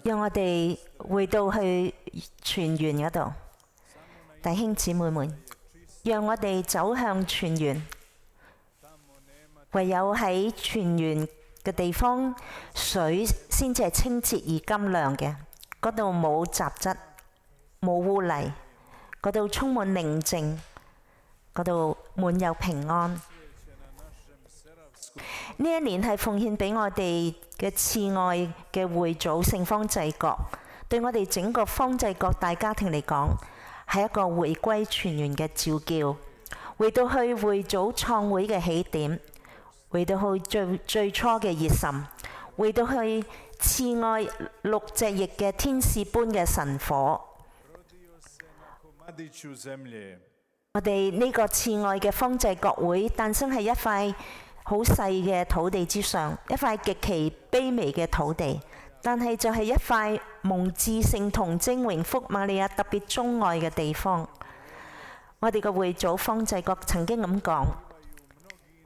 讓我哋回到去泉源嗰度，弟兄姊妹們，讓我哋走向泉源。唯有喺泉源嘅地方，水先至係清澈而甘亮嘅。嗰度冇雜質，冇污泥，嗰度充滿寧靜，嗰度滿有平安。呢一年係奉獻俾我哋嘅慈愛嘅會祖聖方濟各，對我哋整個方濟各大家庭嚟講，係一個回歸泉源嘅召叫，回到去會祖創會嘅起點，回到去最初嘅熱忱，回到去慈愛6隻翼嘅天使般嘅神火。我哋呢個慈愛嘅方濟各會誕生喺一塊好細嘅土地之上，一塊極其卑微嘅土地，但係就係一塊蒙至聖童貞榮福瑪利亞特別鍾愛嘅地方。我哋嘅會祖方濟各曾經咁講：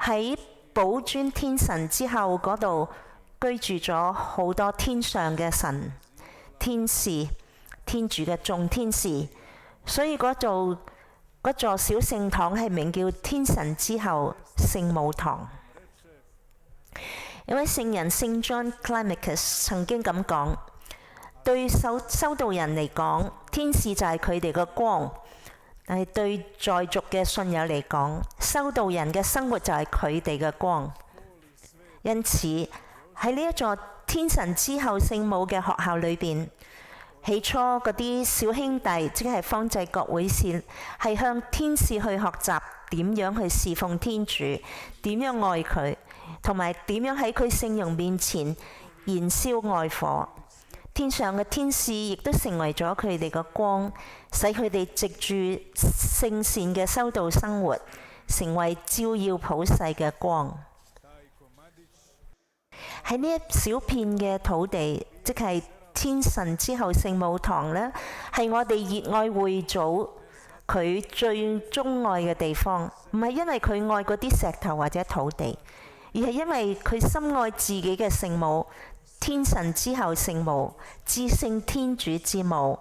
喺寶尊天神之後，嗰度居住咗好多天上嘅神、天使、天主嘅眾天使，所以嗰座小聖堂係名叫天神之後聖母堂。有位聖人聖 John Climacus 曾經咁講：對修道人嚟講，天使就係佢哋嘅光；但係對在俗嘅信友嚟講，修道人嘅生活就係佢哋嘅光。因此喺呢一座天神之後聖母嘅學校裏邊，起初嗰啲小兄弟，即係方濟各會士，係向天使去學習點樣去侍奉天主，點樣愛佢，同埋點樣喺佢聖容面前燃燒愛火。天上嘅天使亦都成為咗佢哋嘅光，使佢哋藉住聖善嘅修道生活，成為照耀普世嘅光。喺呢一小片嘅土地，即係天神之後聖母堂呢，係我哋熱愛會祖佢最鍾愛嘅地方。唔係因為佢愛嗰啲石頭或者土地，而係因為佢深愛自己嘅聖母，天神之後聖母，至聖天主之母。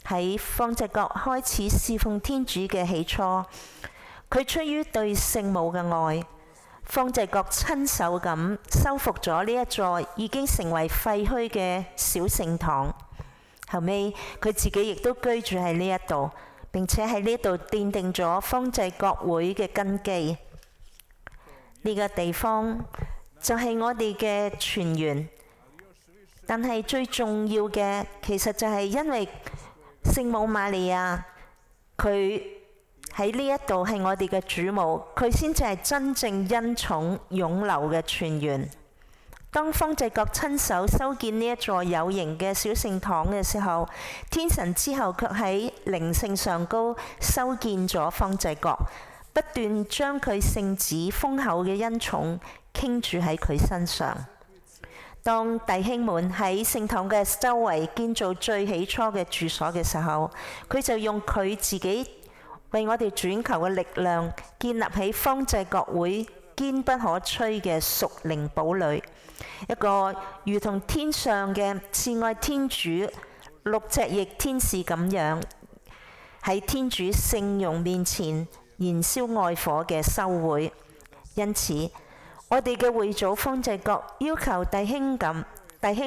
喺方濟各開始侍奉天主嘅起初，佢出於對聖母嘅愛，方濟各親手咁修復咗呢一座已經成為廢墟嘅小聖堂。後尾佢自己亦都居住喺呢一度，並且喺呢度奠定咗方濟各會嘅根基。呢個地方就係我哋嘅泉源，但係最重要嘅其實就係因為聖母瑪利亞，佢喺呢一度係我哋嘅主母，佢先至係真正恩寵湧流嘅泉源。當方濟各親手修建呢一座有形嘅小聖堂嘅時候，天神之後卻喺靈性上高修建咗方濟各，不斷將佢聖子豐厚嘅恩寵傾注喺佢身上。當弟兄們喺聖堂嘅周圍建造最起初嘅住所嘅時候，佢就用佢自己為我哋轉求嘅力量，建立起方濟各會堅不可摧嘅屬靈堡壘，一個如同天上嘅慈愛天主6隻翼天使咁樣，喺天主聖容面前燃燒愛火嘅修會。因此我哋嘅會祖方濟各要求弟兄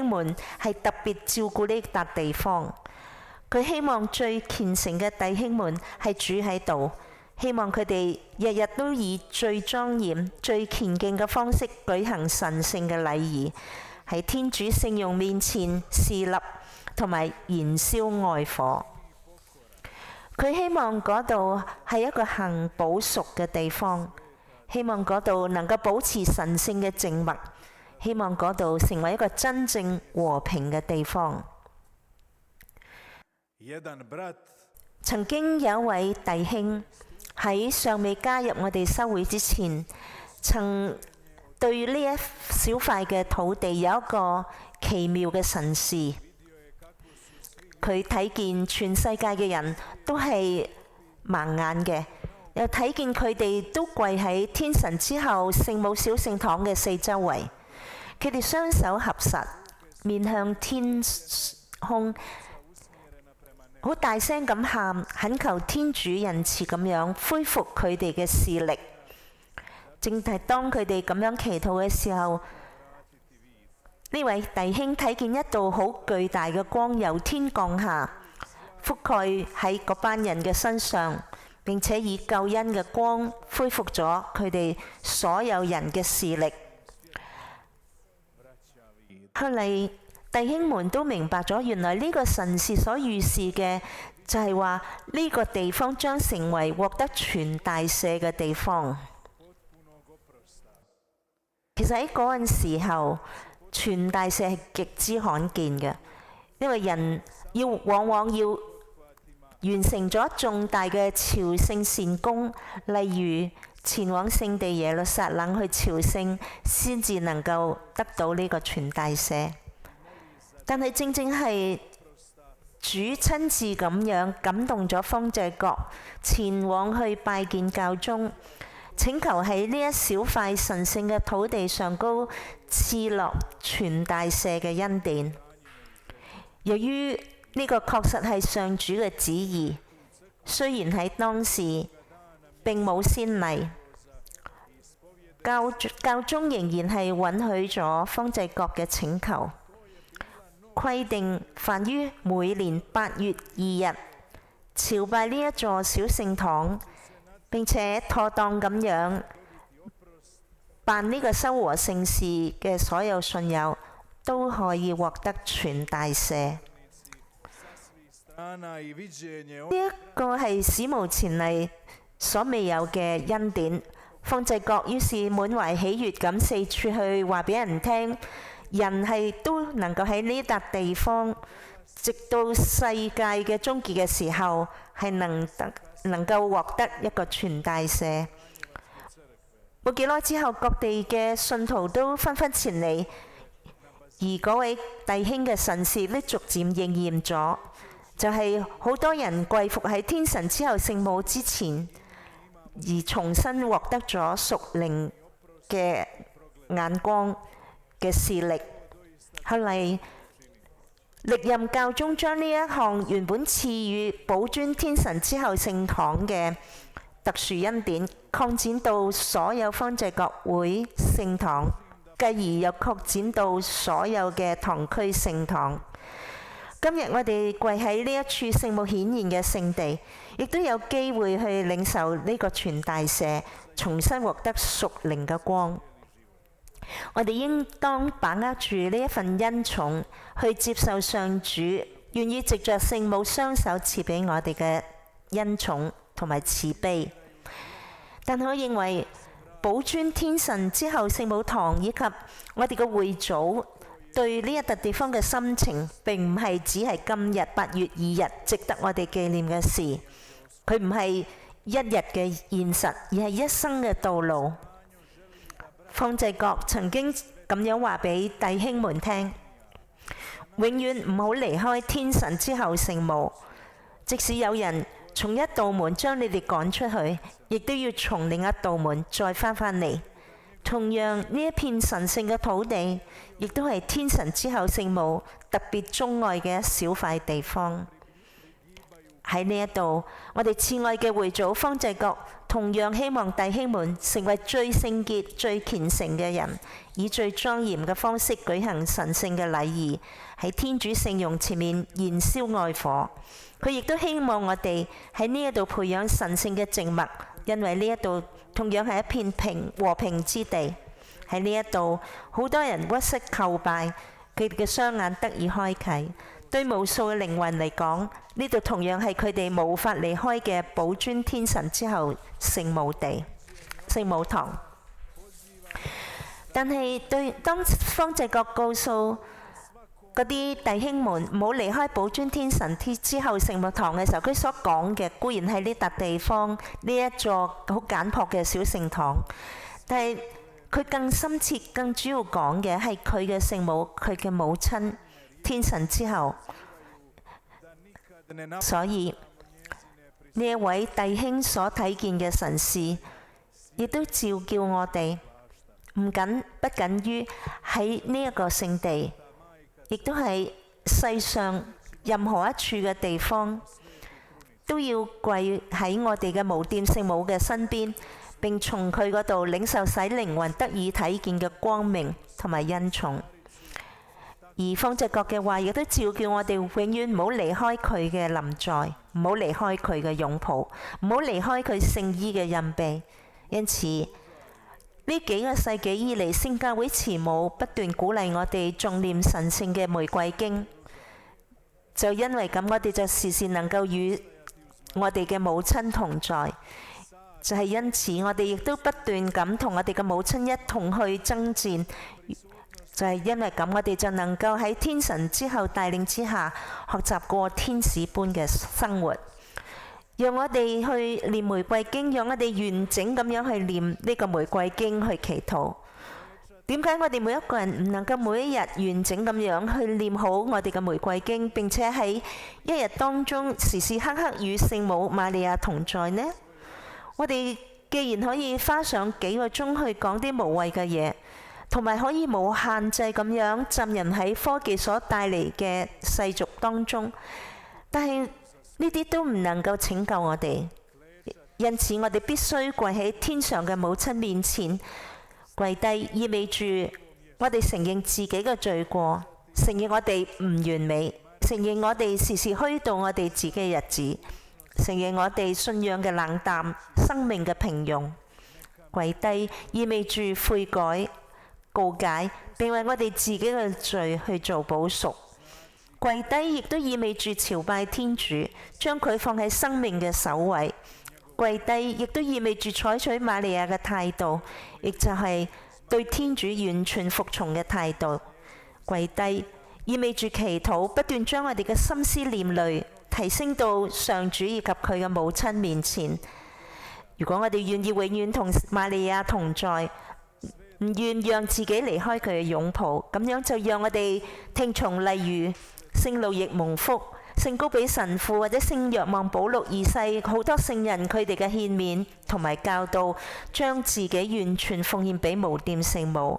們係特別照顧呢笪地方。佢希望最虔誠嘅弟兄們係住喺度，希望佢哋日日都以最莊嚴、最虔敬嘅方式舉行神聖嘅禮儀，喺天主聖容面前侍立同埋燃燒愛火。佢希望嗰度係一個行補贖嘅地方，希望嗰度能夠保持神聖嘅靜默，希望嗰度成為一個真正和平嘅地方。曾經有一位弟兄喺尚未加入我哋修會之前，曾對呢一小塊嘅土地有一個奇妙嘅神視。佢睇見全世界嘅人都係盲眼嘅，又睇見佢哋都跪喺天神之後聖母小聖堂嘅四周圍。佢哋雙手合十，面向天空，好大聲咁喊，懇求天主仁慈咁樣恢復佢哋嘅視力。正係當佢哋咁樣祈禱嘅時候，呢位弟兄睇見一道好巨大嘅光由天降下，覆蓋喺嗰班人嘅身上，並且以救恩嘅光恢復咗佢哋所有人嘅視力。後嚟弟兄們都明白咗，原來呢個神視所預示嘅就係話呢個地方將成為獲得全大赦嘅地方。其實喺嗰陣時候，全大赦係極之罕見嘅，因為人往往要完成咗重大嘅朝聖善功，例如前往聖地耶路撒冷去朝聖，先至能夠得到呢個全大赦。但係正正係主親自咁樣感動咗方濟各，前往去拜見教宗，請求喺呢一小塊神聖嘅土地上高賜落全大赦嘅恩典。由於呢個確實係上主嘅旨意，雖然喺當時並冇先例，教宗仍然係允許咗方濟各嘅請求，規定凡於每年8月2日朝拜呢一座小聖堂，並且妥當咁樣辦呢個修和聖事嘅所有信友，都可以獲得全大赦。呢一個係史無前例所未有嘅恩典。方濟各於是滿懷喜悅咁四處去話俾人聽，人係都能夠喺呢笪地方，直到世界嘅終結嘅時候，係能夠獲得一個全大赦。冇幾耐之後，各地嘅信徒都紛紛前嚟，而嗰位弟兄嘅神視呢逐漸應驗咗，就係好多人跪伏喺天神之後聖母之前，而重新獲得咗屬靈嘅眼光嘅視力。後嚟歷任教宗將呢一項原本賜予寶尊天神之後聖堂嘅特殊恩典，擴展到所有方濟各會聖堂，繼而又擴展到所有嘅堂區聖堂。今日我哋跪喺呢一處聖母顯現嘅聖地，亦都有機會去領受呢個全大赦，重新獲得屬靈嘅光。我哋應當把握住呢一份恩寵，去接受上主願意藉着聖母雙手賜俾我哋嘅恩寵同埋慈悲。但我認為寶尊天神之後聖母堂以及我哋嘅會祖對呢一笪地方嘅心情，並唔係只係今日8月2日值得我哋紀念嘅事。佢唔係一日嘅現實，而係一生嘅道路。方濟各曾經咁樣話俾弟兄們聽：永遠唔好離開天神之後聖母，即使有人從一道門將你哋趕出去，亦都要從另一道門再返嚟。同樣呢一片神聖嘅土地，亦都係天神之後聖母特別鍾愛嘅一小塊地方。喺呢一度，我哋慈愛嘅會祖方濟各同樣希望弟兄們成為最聖潔、最虔誠嘅人，以最莊嚴嘅方式舉行神聖嘅禮儀，喺天主聖容前面燃燒愛火。佢亦都希望我哋喺呢一度培養神聖嘅靜默，因為呢一度同樣係一片和平之地。喺呢一度，好多人屈膝叩拜，佢哋嘅雙眼得以開啟。對無數嘅靈魂嚟講，呢度同樣係佢哋無法離開嘅寶尊天神之後聖母地、聖母堂。但係當方濟各告訴嗰啲弟兄們唔好離開寶尊天神之後聖母堂嘅時候，佢所講嘅固然係呢笪地方呢一座好簡樸嘅小聖堂，但係佢更深切、更主要講嘅係佢嘅聖母，佢嘅母親天神之後。所以呢一位弟兄所睇見嘅神視，亦都召叫我哋不僅於喺呢一個聖地，亦都係世上任何一處嘅地方，都要跪喺我哋嘅無玷聖母嘅身邊，並從佢嗰度領受使靈魂得以睇見嘅光明同埋恩寵。而方濟各嘅話亦都召叫我哋永遠唔好離開佢嘅臨在，唔好離開佢嘅擁抱，唔好離開佢聖衣嘅蔭庇。因此呢幾個世紀以嚟，聖教會慈母不斷鼓勵我哋誦念神聖嘅玫瑰經，就因為咁，我哋就時時能夠與我哋嘅母親同在。就係因此，我哋亦都不斷咁同我哋嘅母親一同去爭戰。就係因為咁，我哋就能夠喺天神之後帶領之下，學習過天使般嘅生活。讓我哋去念玫瑰經，讓我哋完整咁樣去念呢個玫瑰經去祈禱。點解我哋每一個人唔能夠每一日完整咁樣去念好我哋嘅玫瑰經，並且喺一日當中時時刻刻與聖母瑪利亞同在呢？我哋既然可以花上幾個鐘去講啲無謂嘅嘢，同埋可以無限制咁樣浸淫喺科技所帶嚟嘅世俗當中，但係呢啲都唔能夠拯救我哋。因此我哋必須跪喺天上嘅母親面前。跪低意味住我哋承認自己嘅罪過，承認我哋唔完美，承認我哋時時虛度我哋自己嘅日子，承認我哋信仰嘅冷淡，生命嘅平庸。跪低意味住悔改、告解，並為我哋自己嘅罪去做補贖。跪低亦都意味住朝拜天主，將佢放喺生命嘅首位。跪低亦都意味住採取瑪利亞嘅態度，亦就係對天主完全服從嘅態度。跪低意味住祈禱，不斷將我哋嘅心思念慮提升到上主以及佢嘅母親面前。如果我哋願意永遠同瑪利亞同在，唔願讓自己離開佢嘅擁抱，咁樣就讓我哋聽從例如聖路易蒙福、聖高比神父或者聖若望保祿二世好多聖人佢哋嘅獻冕同埋教導，將自己完全奉獻俾無玷聖母，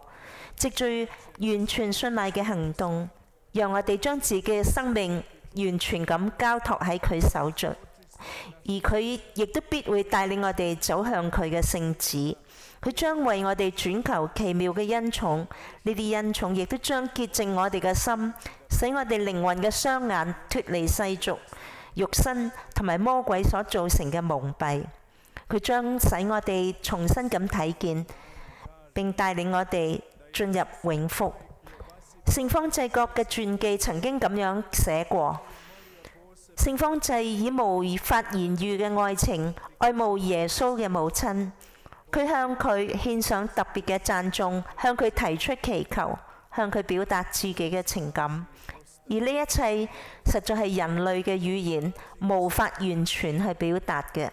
藉住完全信賴嘅行動，讓我哋將自己嘅生命完全咁交託喺佢手中，而佢亦都必會帶領我哋走向佢嘅聖旨。佢將為我哋轉求奇妙嘅恩寵，呢啲恩寵亦都將潔淨我哋嘅心，使我哋靈魂嘅雙眼脫離世俗、肉身同埋魔鬼所造成嘅蒙蔽。佢將使我哋重新咁睇見，並帶領我哋進入永福。聖方濟各嘅傳記曾經咁樣寫過：聖方濟以無法言喻嘅愛情愛慕耶穌嘅母親。佢向佢獻上特別嘅讚頌，向佢提出祈求，向佢表達自己嘅情感。而呢一切實在係人類嘅語言無法完全去表達嘅。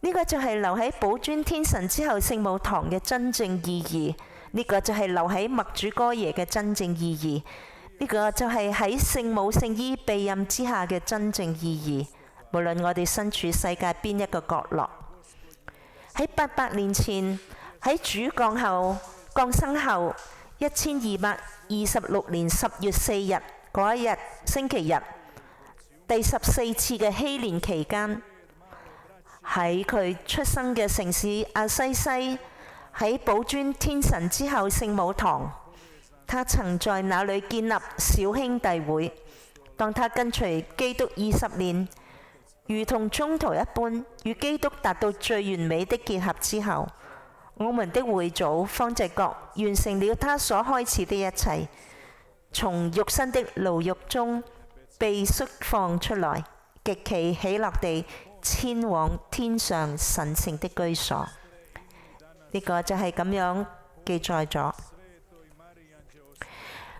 呢個就係留喺寶尊天神之後聖母堂嘅真正意義。呢個就係留喺默主哥耶嘅真正意義。呢個就係喺聖母聖衣庇蔭之下嘅真正意義。無論我哋身處世界邊一個角落。喺800年前，喺主降生後1226年10月4日嗰一日星期日，第14次嘅禧年期間，喺佢出生嘅城市亞西西，喺寶尊天神之後聖母堂，他曾在那裏建立小兄弟會。當他跟隨基督20年，如同宗徒一般，與基督達到最完美的結合之後，我們的會祖方濟各完成了他所開始的一切，從肉身的牢獄中被釋放出來，極其喜樂地遷往天上神聖的居所。呢個就係咁樣記載咗。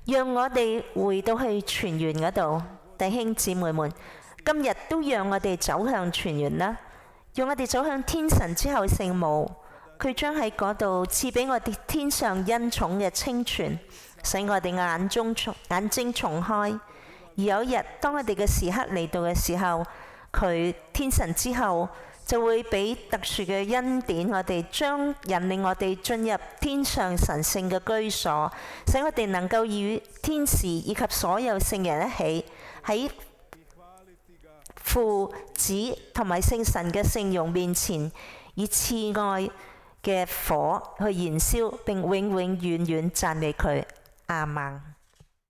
讓我哋回到去泉源嗰度，弟兄姊妹們。今日都讓我哋走向泉源啦，讓我哋走向天神之後聖母，佢將喺嗰度賜俾我哋天上恩寵嘅清泉，使我哋眼睛重開。而有一日，當我哋嘅時刻嚟到嘅時候，佢天神之後就會俾特殊嘅恩典，我哋將引領我哋進入天上神聖嘅居所，使我哋能夠與天使以及所有聖人一起喺父子同埋聖神嘅聖容面前，以慈愛嘅火去燃燒，並永永遠遠讚美佢。阿們。